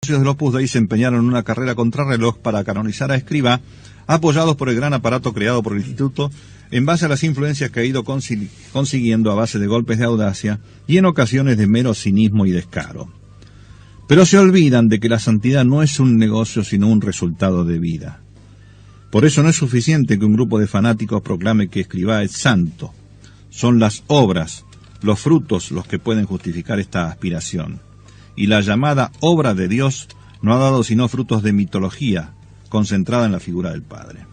Del Opus Dei se empeñaron en una carrera contrarreloj para canonizar a Escrivá, apoyados por el gran aparato creado por el Instituto, en base a las influencias que ha ido consiguiendo a base de golpes de audacia y en ocasiones de mero cinismo y descaro. Pero se olvidan de que la santidad no es un negocio sino un resultado de vida. Por eso no es suficiente que un grupo de fanáticos proclame que Escrivá es santo. Son las obras, los frutos los que pueden justificar esta aspiración. Y la llamada obra de Dios no ha dado sino frutos de mitología, concentrada en la figura del Padre.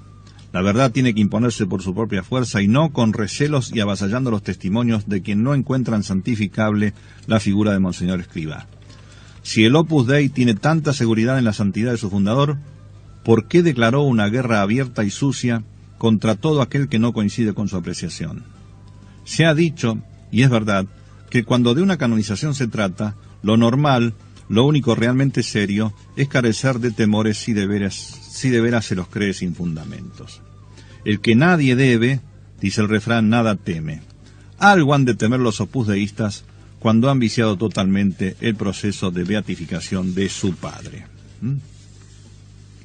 La verdad tiene que imponerse por su propia fuerza y no con recelos y avasallando los testimonios de quien no encuentran santificable la figura de Monseñor Escrivá. Si el Opus Dei tiene tanta seguridad en la santidad de su fundador, ¿por qué declaró una guerra abierta y sucia contra todo aquel que no coincide con su apreciación? Se ha dicho, y es verdad, que cuando de una canonización se trata, lo normal, lo único realmente serio, es carecer de temores si de veras se los cree sin fundamentos. El que nadie debe, dice el refrán, nada teme. Algo han de temer los opusdeístas cuando han viciado totalmente el proceso de beatificación de su padre.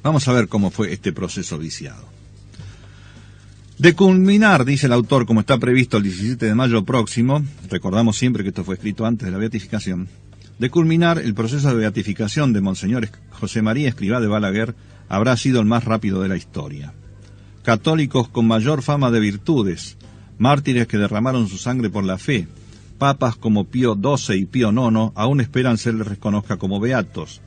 Vamos a ver cómo fue este proceso viciado. De culminar, dice el autor, como está previsto el 17 de mayo próximo, recordamos siempre que esto fue escrito antes de la beatificación, de culminar el proceso de beatificación de Monseñor José María Escrivá de Balaguer habrá sido el más rápido de la historia. Católicos con mayor fama de virtudes, mártires que derramaron su sangre por la fe, papas como Pío XII y Pío IX aún esperan se les reconozca como beatos.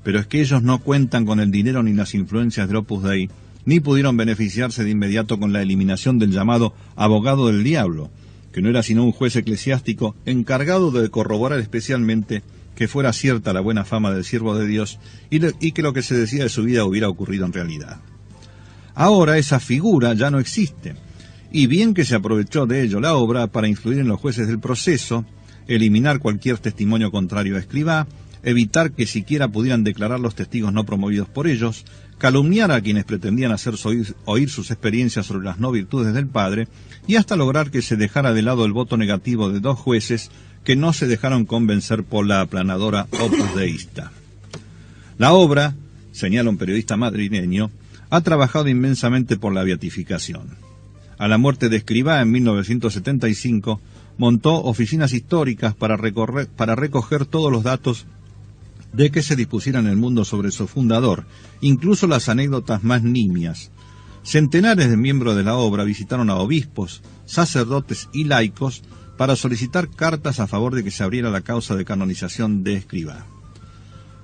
Pero es que ellos no cuentan con el dinero ni las influencias del Opus Dei, ni pudieron beneficiarse de inmediato con la eliminación del llamado abogado del diablo, que no era sino un juez eclesiástico encargado de corroborar especialmente que fuera cierta la buena fama del siervo de Dios y que lo que se decía de su vida hubiera ocurrido en realidad. Ahora esa figura ya no existe, y bien que se aprovechó de ello la obra para influir en los jueces del proceso, eliminar cualquier testimonio contrario a Escrivá, evitar que siquiera pudieran declarar los testigos no promovidos por ellos, calumniar a quienes pretendían hacer oír sus experiencias sobre las no virtudes del padre, y hasta lograr que se dejara de lado el voto negativo de 2 jueces que no se dejaron convencer por la aplanadora Opus Deísta. La obra, señala un periodista madrileño, ha trabajado inmensamente por la beatificación. A la muerte de Escrivá en 1975, montó oficinas históricas para recoger todos los datos de que se dispusieran en el mundo sobre su fundador, incluso las anécdotas más nimias. Centenares de miembros de la obra visitaron a obispos, sacerdotes y laicos para solicitar cartas a favor de que se abriera la causa de canonización de Escrivá.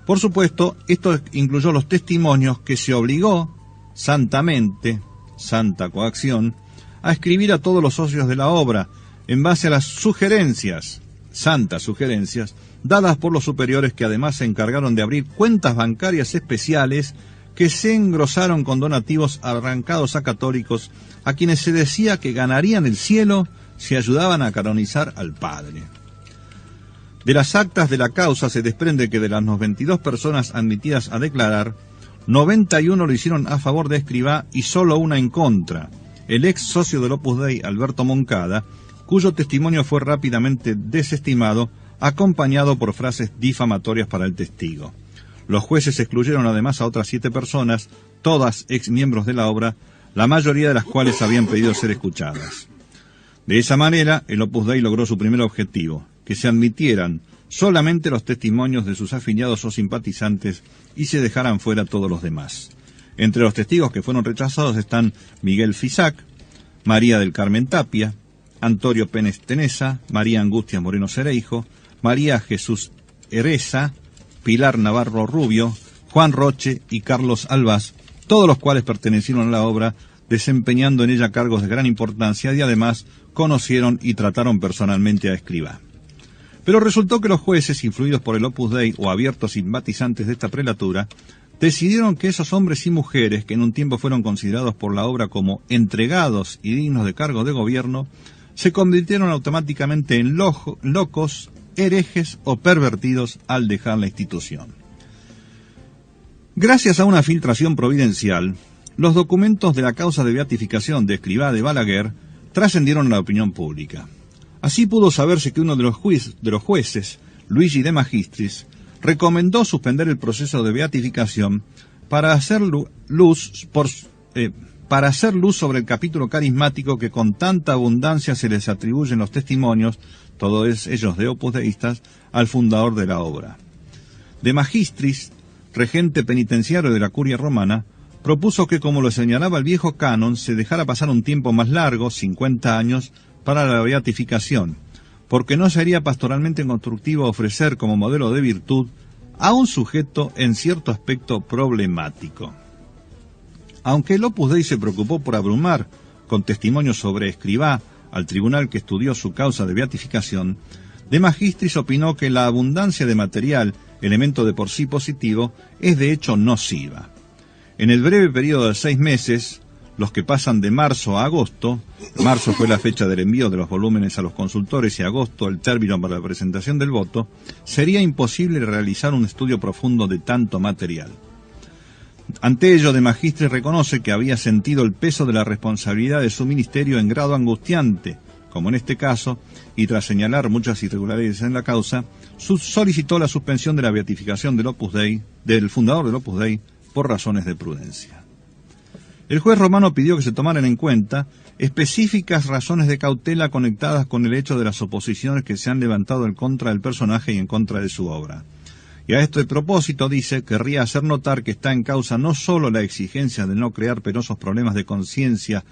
Por supuesto, esto incluyó los testimonios que se obligó santamente, santa coacción, a escribir a todos los socios de la obra, en base a las sugerencias, santas sugerencias, dadas por los superiores, que además se encargaron de abrir cuentas bancarias especiales que se engrosaron con donativos arrancados a católicos, a quienes se decía que ganarían el cielo si ayudaban a canonizar al Padre. De las actas de la causa se desprende que de las 92 personas admitidas a declarar, 91 lo hicieron a favor de Escrivá y solo una en contra, el ex socio del Opus Dei, Alberto Moncada, cuyo testimonio fue rápidamente desestimado, acompañado por frases difamatorias para el testigo. Los jueces excluyeron además a otras 7 personas, todas ex miembros de la obra, la mayoría de las cuales habían pedido ser escuchadas. De esa manera, el Opus Dei logró su primer objetivo, que se admitieran solamente los testimonios de sus afiliados o simpatizantes y se dejaran fuera todos los demás. Entre los testigos que fueron rechazados están Miguel Fisac, María del Carmen Tapia, Antonio Pénez Tenesa, María Angustias Moreno Cereijo, María Jesús Hereza, Pilar Navarro Rubio, Juan Roche y Carlos Albaz, todos los cuales pertenecieron a la obra, desempeñando en ella cargos de gran importancia y además conocieron y trataron personalmente a Escrivá. Pero resultó que los jueces, influidos por el Opus Dei o abiertos simpatizantes de esta prelatura, decidieron que esos hombres y mujeres, que en un tiempo fueron considerados por la obra como entregados y dignos de cargo de gobierno, se convirtieron automáticamente en locos, herejes o pervertidos al dejar la institución. Gracias a una filtración providencial, los documentos de la causa de beatificación de Escrivá de Balaguer trascendieron a la opinión pública. Así pudo saberse que uno de los jueces, Luigi de Magistris, recomendó suspender el proceso de beatificación para hacer luz sobre el capítulo carismático que con tanta abundancia se les atribuyen los testimonios, todos ellos de Opus Deístas, al fundador de la obra. De Magistris, regente penitenciario de la Curia Romana, propuso que, como lo señalaba el viejo canon, se dejara pasar un tiempo más largo, 50 años, para la beatificación, porque no sería pastoralmente constructivo ofrecer como modelo de virtud a un sujeto en cierto aspecto problemático. Aunque el Opus Dei se preocupó por abrumar con testimonios sobre Escrivá al tribunal que estudió su causa de beatificación, De Magistris opinó que la abundancia de material, elemento de por sí positivo, es de hecho nociva. En el breve periodo de 6 meses, los que pasan de marzo a agosto, marzo fue la fecha del envío de los volúmenes a los consultores y agosto el término para la presentación del voto, sería imposible realizar un estudio profundo de tanto material. Ante ello, De Magistris reconoce que había sentido el peso de la responsabilidad de su ministerio en grado angustiante, como en este caso, y tras señalar muchas irregularidades en la causa, solicitó la suspensión de la beatificación del Opus Dei, del fundador del Opus Dei, por razones de prudencia. El juez romano pidió que se tomaran en cuenta específicas razones de cautela conectadas con el hecho de las oposiciones que se han levantado en contra del personaje y en contra de su obra. Y a este propósito, dice, querría hacer notar que está en causa no solo la exigencia de no crear penosos problemas de conciencia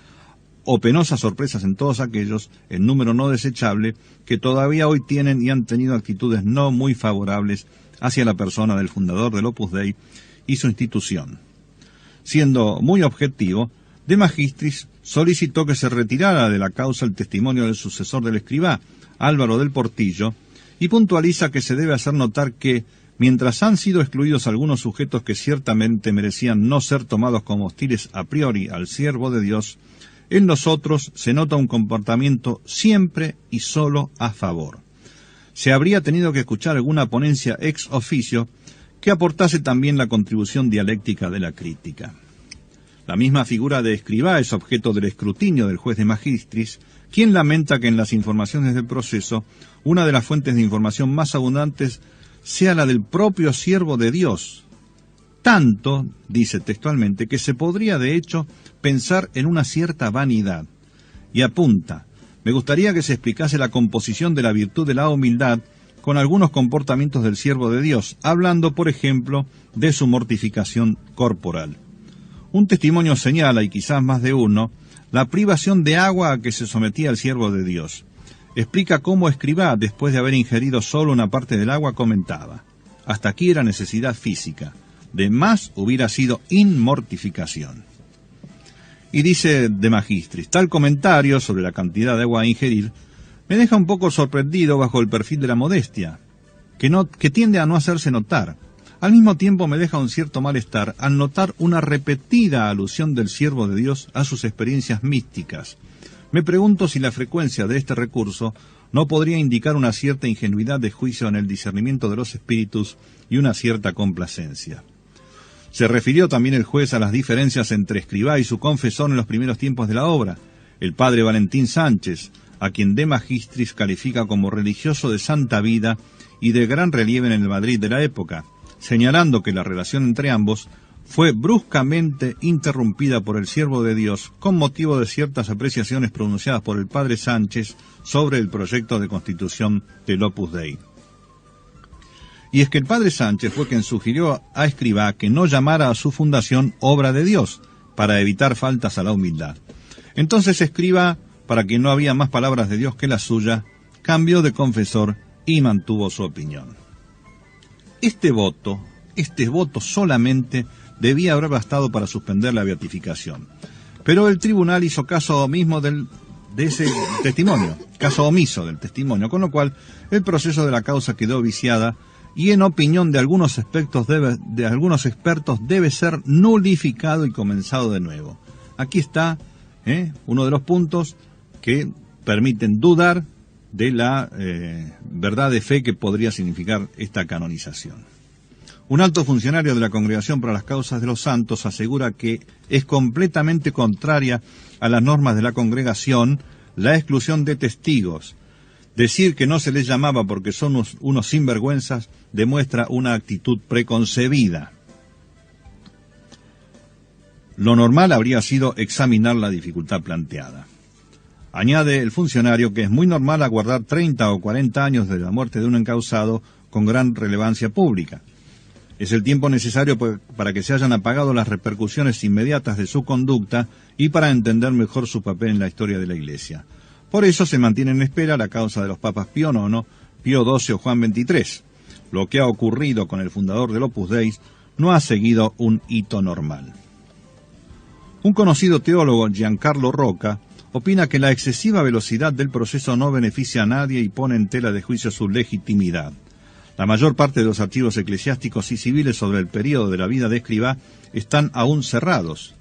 o penosas sorpresas en todos aquellos, en número no desechable, que todavía hoy tienen y han tenido actitudes no muy favorables hacia la persona del fundador del Opus Dei y su institución. Siendo muy objetivo, De Magistris solicitó que se retirara de la causa el testimonio del sucesor del Escrivá, Álvaro del Portillo, y puntualiza que se debe hacer notar que, mientras han sido excluidos algunos sujetos que ciertamente merecían no ser tomados como hostiles a priori al siervo de Dios, en nosotros se nota un comportamiento siempre y solo a favor. Se habría tenido que escuchar alguna ponencia ex officio que aportase también la contribución dialéctica de la crítica. La misma figura de Escrivá es objeto del escrutinio del juez De Magistris, quien lamenta que en las informaciones del proceso, una de las fuentes de información más abundantes sea la del propio siervo de Dios. Tanto, dice textualmente, que se podría de hecho pensar en una cierta vanidad. Y apunta, me gustaría que se explicase la composición de la virtud de la humildad con algunos comportamientos del siervo de Dios, hablando, por ejemplo, de su mortificación corporal. Un testimonio señala, y quizás más de uno, la privación de agua a que se sometía el siervo de Dios. explica cómo Escrivá, después de haber ingerido solo una parte del agua, comentaba: hasta aquí era necesidad física, de más hubiera sido inmortificación. Y dice De Magistris: tal comentario sobre la cantidad de agua a ingerir me deja un poco sorprendido bajo el perfil de la modestia, que tiende a no hacerse notar. Al mismo tiempo me deja un cierto malestar al notar una repetida alusión del siervo de Dios a sus experiencias místicas. Me pregunto si la frecuencia de este recurso no podría indicar una cierta ingenuidad de juicio en el discernimiento de los espíritus y una cierta complacencia. Se refirió también el juez a las diferencias entre Escrivá y su confesor en los primeros tiempos de la obra, el padre Valentín Sánchez, a quien De Magistris califica como religioso de santa vida y de gran relieve en el Madrid de la época, señalando que la relación entre ambos fue bruscamente interrumpida por el siervo de Dios con motivo de ciertas apreciaciones pronunciadas por el padre Sánchez sobre el proyecto de constitución del Opus Dei. Y es que el padre Sánchez fue quien sugirió a Escrivá que no llamara a su fundación obra de Dios, para evitar faltas a la humildad. Entonces Escrivá, para quien no había más palabras de Dios que la suya, cambió de confesor y mantuvo su opinión. Este voto solamente debía haber bastado para suspender la beatificación. Pero el tribunal hizo caso omiso del testimonio, con lo cual el proceso de la causa quedó viciada y, en opinión de algunos expertos, debe ser nulificado y comenzado de nuevo. Aquí está uno de los puntos que permiten dudar de la verdad de fe que podría significar esta canonización. Un alto funcionario de la Congregación para las Causas de los Santos asegura que es completamente contraria a las normas de la congregación la exclusión de testigos. Decir que no se les llamaba porque son unos sinvergüenzas demuestra una actitud preconcebida. Lo normal habría sido examinar la dificultad planteada. Añade el funcionario que es muy normal aguardar 30 o 40 años de la muerte de un encausado con gran relevancia pública. Es el tiempo necesario para que se hayan apagado las repercusiones inmediatas de su conducta y para entender mejor su papel en la historia de la Iglesia. Por eso se mantiene en espera la causa de los papas Pío IX, Pío XII o Juan XXIII. Lo que ha ocurrido con el fundador del Opus Dei no ha seguido un hito normal. Un conocido teólogo, Giancarlo Roca, opina que la excesiva velocidad del proceso no beneficia a nadie y pone en tela de juicio su legitimidad. La mayor parte de los archivos eclesiásticos y civiles sobre el período de la vida de Escrivá están aún cerrados.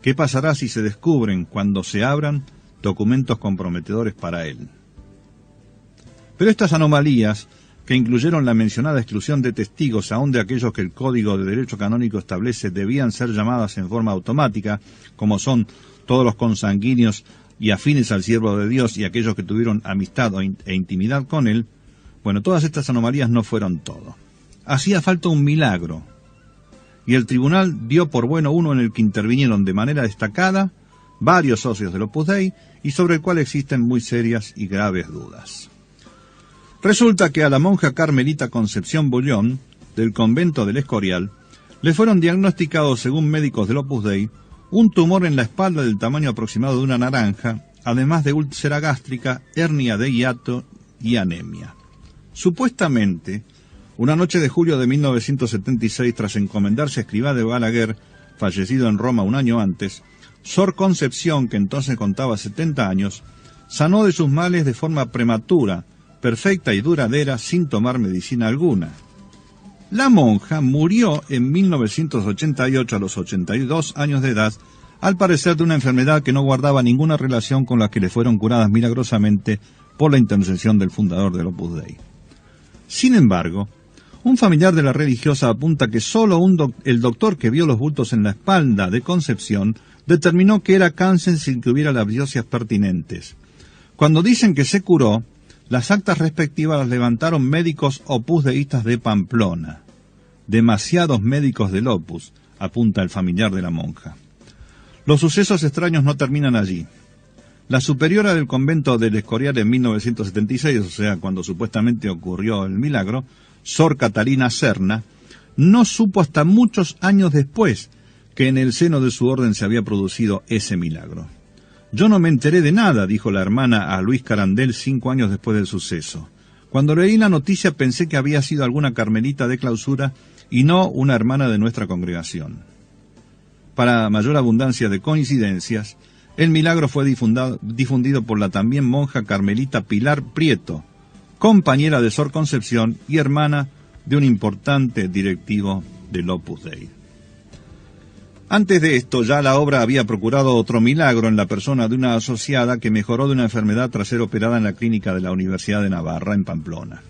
¿Qué pasará si se descubren, cuando se abran, documentos comprometedores para él? Pero estas anomalías, que incluyeron la mencionada exclusión de testigos, aun de aquellos que el Código de Derecho Canónico establece debían ser llamadas en forma automática, como son todos los consanguíneos y afines al siervo de Dios y aquellos que tuvieron amistad e intimidad con él, bueno, todas estas anomalías no fueron todo. Hacía falta un milagro, y el tribunal dio por bueno uno en el que intervinieron de manera destacada varios socios del Opus Dei y sobre el cual existen muy serias y graves dudas. Resulta que a la monja carmelita Concepción Bullón, del convento del Escorial, le fueron diagnosticados, según médicos del Opus Dei, un tumor en la espalda del tamaño aproximado de una naranja, además de úlcera gástrica, hernia de hiato y anemia. Supuestamente, una noche de julio de 1976, tras encomendarse a Escrivá de Balaguer, fallecido en Roma un año antes, Sor Concepción, que entonces contaba 70 años, sanó de sus males de forma prematura, perfecta y duradera, sin tomar medicina alguna. La monja murió en 1988 a los 82 años de edad, al parecer de una enfermedad que no guardaba ninguna relación con las que le fueron curadas milagrosamente por la intercesión del fundador del Opus Dei. Sin embargo, un familiar de la religiosa apunta que solo el doctor que vio los bultos en la espalda de Concepción determinó que era cáncer sin que hubiera las biopsias pertinentes. Cuando dicen que se curó, las actas respectivas las levantaron médicos opusdeístas de Pamplona. Demasiados médicos del Opus, apunta el familiar de la monja. Los sucesos extraños no terminan allí. La superiora del convento del Escorial en 1976, o sea, cuando supuestamente ocurrió el milagro, Sor Catalina Serna, no supo hasta muchos años después que en el seno de su orden se había producido ese milagro. Yo no me enteré de nada, dijo la hermana a Luis Carandel 5 años después del suceso. Cuando leí la noticia pensé que había sido alguna carmelita de clausura y no una hermana de nuestra congregación. Para mayor abundancia de coincidencias, el milagro fue difundido por la también monja carmelita Pilar Prieto, compañera de Sor Concepción y hermana de un importante directivo del Opus Dei. Antes de esto, ya la obra había procurado otro milagro en la persona de una asociada que mejoró de una enfermedad tras ser operada en la clínica de la Universidad de Navarra, en Pamplona.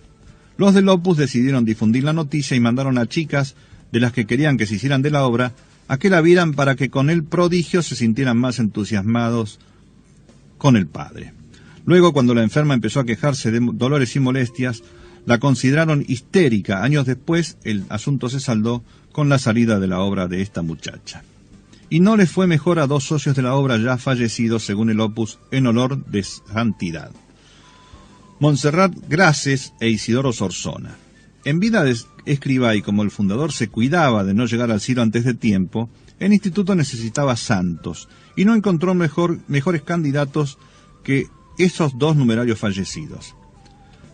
Los del Opus decidieron difundir la noticia y mandaron a chicas de las que querían que se hicieran de la obra a que la vieran para que con el prodigio se sintieran más entusiasmados con el Padre. Luego, cuando la enferma empezó a quejarse de dolores y molestias, la consideraron histérica. Años después, el asunto se saldó con la salida de la obra de esta muchacha. Y no les fue mejor a 2 socios de la obra ya fallecidos, según el Opus, en olor de santidad: Montserrat Grases e Isidoro Sorzona. En vida de Escrivá, y como el fundador se cuidaba de no llegar al cielo antes de tiempo, el instituto necesitaba santos, y no encontró mejores candidatos que esos 2 numerarios fallecidos.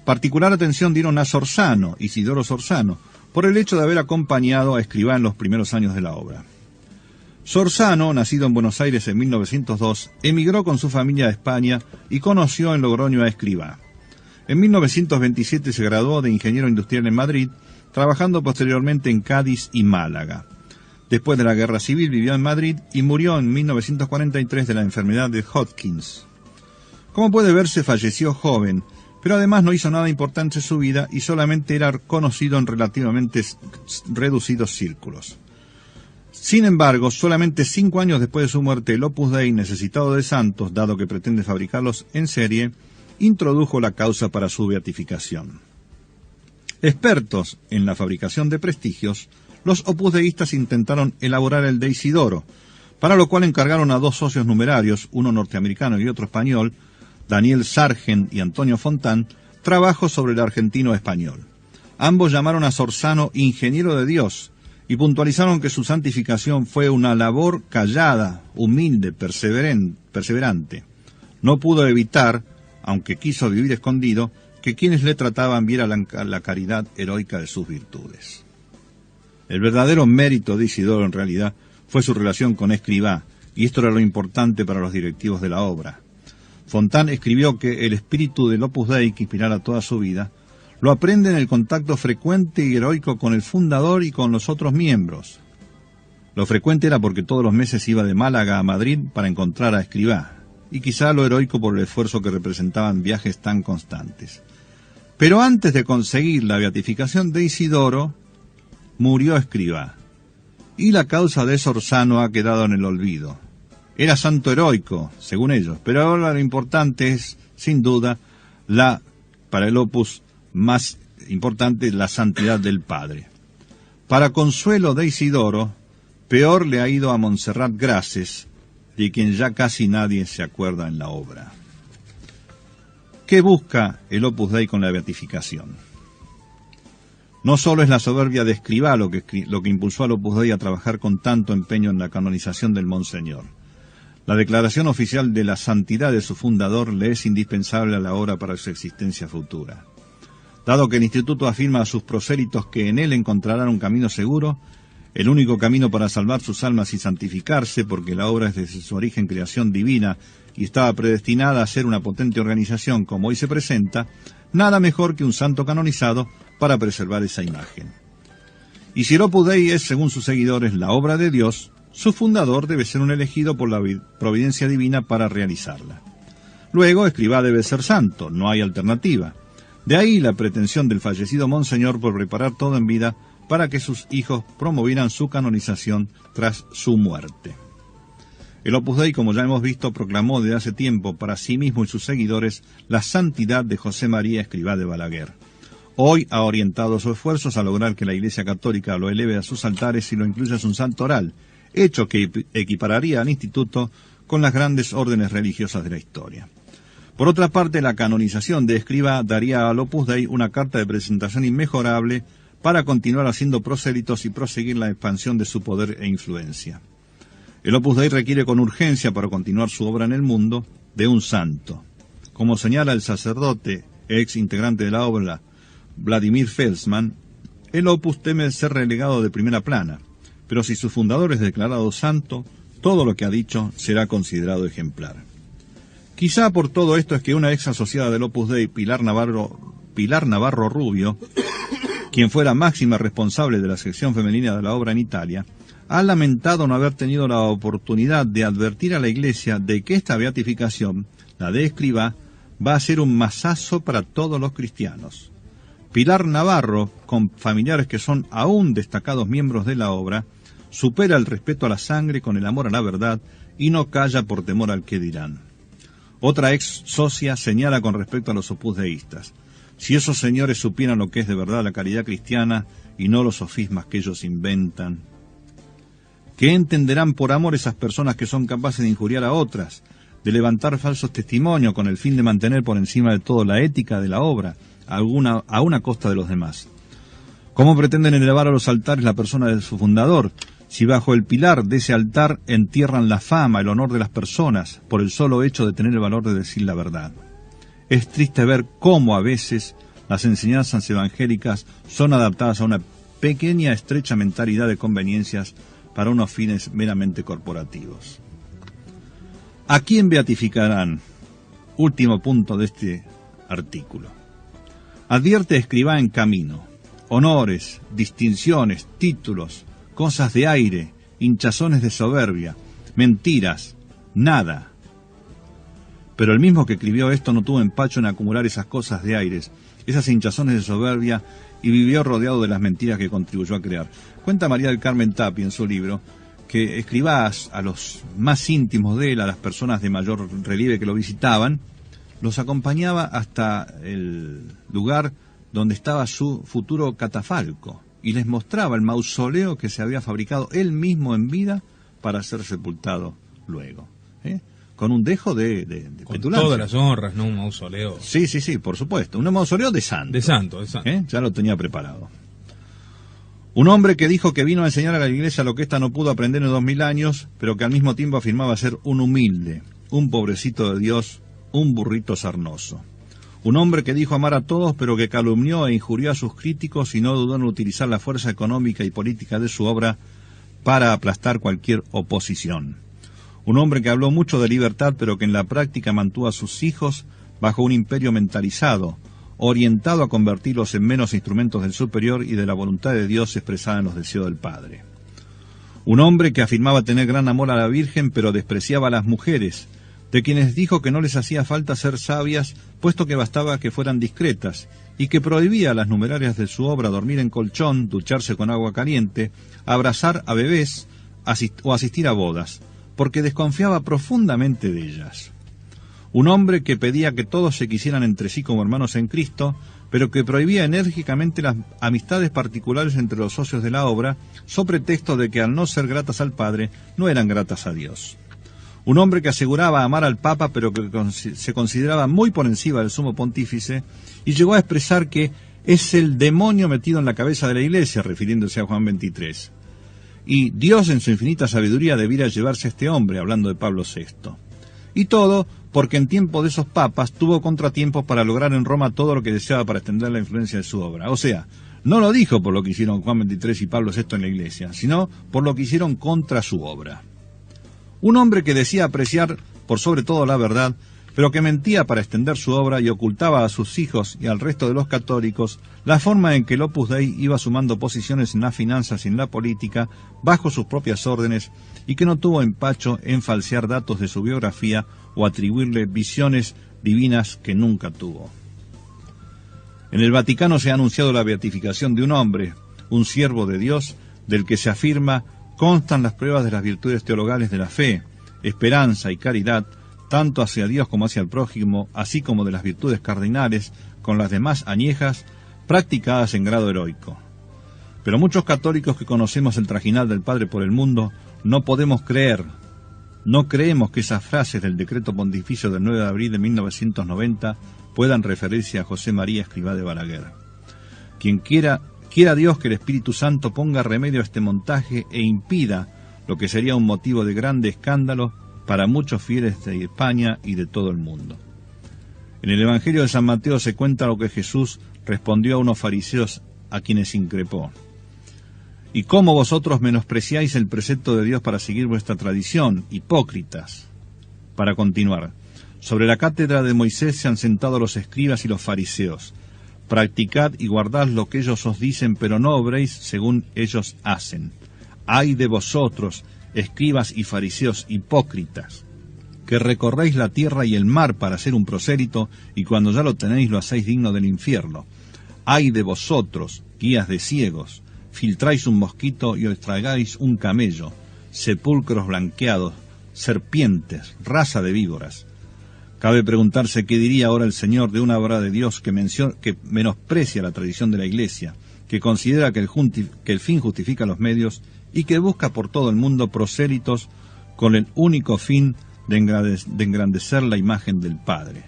Particular atención dieron a Sorzano, Isidoro Sorzano, por el hecho de haber acompañado a Escrivá en los primeros años de la obra. Sorzano, nacido en Buenos Aires en 1902, emigró con su familia a España y conoció en Logroño a Escrivá. En 1927 se graduó de ingeniero industrial en Madrid, trabajando posteriormente en Cádiz y Málaga. Después de la Guerra Civil vivió en Madrid y murió en 1943 de la enfermedad de Hodgkin. Como puede verse, falleció joven, pero además no hizo nada importante en su vida y solamente era conocido en relativamente reducidos círculos. Sin embargo, solamente 5 años después de su muerte, el Opus Dei, necesitado de santos, dado que pretende fabricarlos en serie, introdujo la causa para su beatificación. Expertos en la fabricación de prestigios, los opusdeístas intentaron elaborar el de Isidoro, para lo cual encargaron a 2 socios numerarios, uno norteamericano y otro español, Daniel Sargent y Antonio Fontán, trabajos sobre el argentino español. Ambos llamaron a Sorzano ingeniero de Dios y puntualizaron que su santificación fue una labor callada, humilde, perseverante. No pudo evitar, aunque quiso vivir escondido, que quienes le trataban vieran la caridad heroica de sus virtudes. El verdadero mérito de Isidoro, en realidad, fue su relación con Escrivá, y esto era lo importante para los directivos de la obra. Fontán escribió que el espíritu del Opus Dei, que inspirara toda su vida, lo aprende en el contacto frecuente y heroico con el fundador y con los otros miembros. Lo frecuente era porque todos los meses iba de Málaga a Madrid para encontrar a Escrivá, y quizá lo heroico por el esfuerzo que representaban viajes tan constantes. Pero antes de conseguir la beatificación de Isidoro, murió Escrivá, y la causa de Sorzano ha quedado en el olvido. Era santo heroico, según ellos, pero ahora lo importante es, sin duda, para el Opus más importante, la santidad del Padre. Para consuelo de Isidoro, peor le ha ido a Montserrat Grases, de quien ya casi nadie se acuerda en la obra. ¿Qué busca el Opus Dei con la beatificación? No solo es la soberbia de Escrivá lo que impulsó al Opus Dei a trabajar con tanto empeño en la canonización del Monseñor. La declaración oficial de la santidad de su fundador le es indispensable a la obra para su existencia futura. Dado que el Instituto afirma a sus prosélitos que en él encontrarán un camino seguro, el único camino para salvar sus almas y santificarse, porque la obra es desde su origen creación divina y estaba predestinada a ser una potente organización como hoy se presenta, nada mejor que un santo canonizado para preservar esa imagen. Y si el Opus Dei es, según sus seguidores, la obra de Dios, su fundador debe ser un elegido por la providencia divina para realizarla. Luego, Escrivá debe ser santo, no hay alternativa. De ahí la pretensión del fallecido Monseñor por preparar todo en vida para que sus hijos promovieran su canonización tras su muerte. El Opus Dei, como ya hemos visto, proclamó desde hace tiempo para sí mismo y sus seguidores la santidad de José María Escrivá de Balaguer. Hoy ha orientado sus esfuerzos a lograr que la Iglesia Católica lo eleve a sus altares y lo incluya en su santoral, hecho que equipararía al instituto con las grandes órdenes religiosas de la historia. Por otra parte, la canonización de Escrivá daría al Opus Dei una carta de presentación inmejorable para continuar haciendo prosélitos y proseguir la expansión de su poder e influencia. El Opus Dei requiere con urgencia para continuar su obra en el mundo de un santo. Como señala el sacerdote, ex integrante de la obra, Vladimir Felsman, el Opus teme ser relegado de primera plana, pero si su fundador es declarado santo, todo lo que ha dicho será considerado ejemplar. Quizá por todo esto es que una ex asociada del Opus Dei, Pilar Navarro Rubio, quien fuera máxima responsable de la sección femenina de la obra en Italia, ha lamentado no haber tenido la oportunidad de advertir a la Iglesia de que esta beatificación, la de Escrivá, va a ser un mazazo para todos los cristianos. Pilar Navarro, con familiares que son aún destacados miembros de la obra, supera el respeto a la sangre con el amor a la verdad y no calla por temor al que dirán. Otra ex socia señala con respecto a los opusdeístas: si esos señores supieran lo que es de verdad la caridad cristiana y no los sofismas que ellos inventan. ¿Qué entenderán por amor esas personas que son capaces de injuriar a otras, de levantar falsos testimonios con el fin de mantener por encima de todo la ética de la obra, a una costa de los demás? ¿Cómo pretenden elevar a los altares la persona de su fundador, si bajo el pilar de ese altar entierran la fama, el honor de las personas, por el solo hecho de tener el valor de decir la verdad? Es triste ver cómo a veces las enseñanzas evangélicas son adaptadas a una pequeña, estrecha mentalidad de conveniencias para unos fines meramente corporativos. ¿A quién beatificarán? Último punto de este artículo. Advierte Escrivá en camino: honores, distinciones, títulos, cosas de aire, hinchazones de soberbia, mentiras, nada. Pero el mismo que escribió esto no tuvo empacho en acumular esas cosas de aires, esas hinchazones de soberbia, y vivió rodeado de las mentiras que contribuyó a crear. Cuenta María del Carmen Tapia en su libro que Escrivá a los más íntimos de él, a las personas de mayor relieve que lo visitaban, los acompañaba hasta el lugar donde estaba su futuro catafalco y les mostraba el mausoleo que se había fabricado él mismo en vida para ser sepultado luego, con un dejo de con petulancia. Todas las honras, ¿no? Un mausoleo. Sí, por supuesto. Un mausoleo de santo. De santo. Ya lo tenía preparado. Un hombre que dijo que vino a enseñar a la Iglesia lo que ésta no pudo aprender en 2000 años, pero que al mismo tiempo afirmaba ser un humilde, un pobrecito de Dios, un burrito sarnoso. Un hombre que dijo amar a todos, pero que calumnió e injurió a sus críticos y no dudó en utilizar la fuerza económica y política de su obra para aplastar cualquier oposición. Un hombre que habló mucho de libertad, pero que en la práctica mantuvo a sus hijos bajo un imperio mentalizado, orientado a convertirlos en menos instrumentos del superior y de la voluntad de Dios expresada en los deseos del Padre. Un hombre que afirmaba tener gran amor a la Virgen, pero despreciaba a las mujeres, de quienes dijo que no les hacía falta ser sabias, puesto que bastaba que fueran discretas, y que prohibía a las numerarias de su obra dormir en colchón, ducharse con agua caliente, abrazar a bebés o asistir a bodas, porque desconfiaba profundamente de ellas. Un hombre que pedía que todos se quisieran entre sí como hermanos en Cristo, pero que prohibía enérgicamente las amistades particulares entre los socios de la obra, so pretexto de que al no ser gratas al Padre, no eran gratas a Dios. Un hombre que aseguraba amar al Papa, pero que se consideraba muy por encima del sumo pontífice, y llegó a expresar que es el demonio metido en la cabeza de la Iglesia, refiriéndose a Juan 23. Y Dios en su infinita sabiduría debiera llevarse a este hombre, hablando de Pablo VI. Y todo porque en tiempo de esos papas tuvo contratiempos para lograr en Roma todo lo que deseaba para extender la influencia de su obra. O sea, no lo dijo por lo que hicieron Juan 23 y Pablo VI en la Iglesia, sino por lo que hicieron contra su obra. Un hombre que decía apreciar por sobre todo la verdad, pero que mentía para extender su obra y ocultaba a sus hijos y al resto de los católicos la forma en que el Opus Dei iba sumando posiciones en las finanzas y en la política bajo sus propias órdenes, y que no tuvo empacho en falsear datos de su biografía o atribuirle visiones divinas que nunca tuvo. En el Vaticano se ha anunciado la beatificación de un hombre, un siervo de Dios, del que se afirma constan las pruebas de las virtudes teologales de la fe, esperanza y caridad, tanto hacia Dios como hacia el prójimo, así como de las virtudes cardinales, con las demás añejas, practicadas en grado heroico. Pero muchos católicos que conocemos el trajinar del Padre por el mundo, no podemos creer, no creemos que esas frases del decreto pontificio del 9 de abril de 1990 puedan referirse a José María Escrivá de Balaguer. Quien quiera Dios que el Espíritu Santo ponga remedio a este montaje e impida lo que sería un motivo de grande escándalo para muchos fieles de España y de todo el mundo. En el Evangelio de San Mateo se cuenta lo que Jesús respondió a unos fariseos a quienes increpó. ¿Y cómo vosotros menospreciáis el precepto de Dios para seguir vuestra tradición, hipócritas? Para continuar, sobre la cátedra de Moisés se han sentado los escribas y los fariseos. Practicad y guardad lo que ellos os dicen, pero no obréis según ellos hacen. ¡Ay de vosotros, escribas y fariseos hipócritas, que recorréis la tierra y el mar para hacer un prosélito, y cuando ya lo tenéis lo hacéis digno del infierno! ¡Ay de vosotros, guías de ciegos! Filtráis un mosquito y os tragáis un camello, sepulcros blanqueados, serpientes, raza de víboras. Cabe preguntarse qué diría ahora el Señor de una obra de Dios que menosprecia la tradición de la Iglesia, que considera que el fin justifica los medios y que busca por todo el mundo prosélitos con el único fin de engrandecer la imagen del Padre.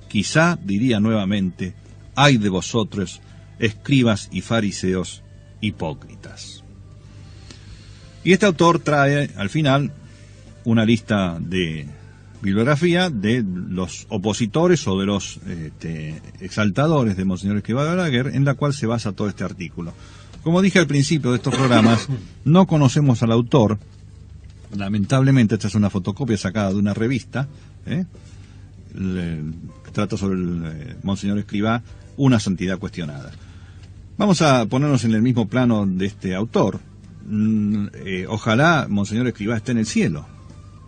Quizá diría nuevamente: ¡ay de vosotros, escribas y fariseos hipócritas! Y este autor trae al final una lista de bibliografía de los opositores o de los exaltadores de Monseñor Escrivá de Balaguer, en la cual se basa todo este artículo. Como dije al principio de estos programas, no conocemos al autor. Lamentablemente esta es una fotocopia sacada de una revista, trata sobre el Monseñor Escrivá, una santidad cuestionada. Vamos a ponernos en el mismo plano de este autor. Ojalá Monseñor Escrivá esté en el cielo,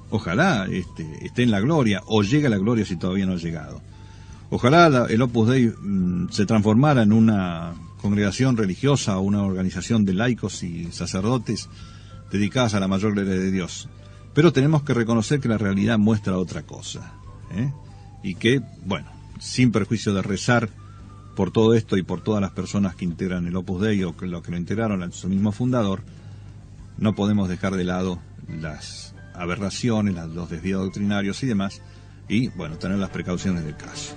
ojalá esté en la gloria, o llegue a la gloria si todavía no ha llegado. Ojalá el Opus Dei se transformara en una congregación religiosa o una organización de laicos y sacerdotes dedicadas a la mayor gloria de Dios. Pero tenemos que reconocer que la realidad muestra otra cosa, y que, bueno, sin perjuicio de rezar por todo esto y por todas las personas que integran el Opus Dei o que lo integraron a su mismo fundador, no podemos dejar de lado las aberraciones, los desvíos doctrinarios y demás, y, bueno, tener las precauciones del caso.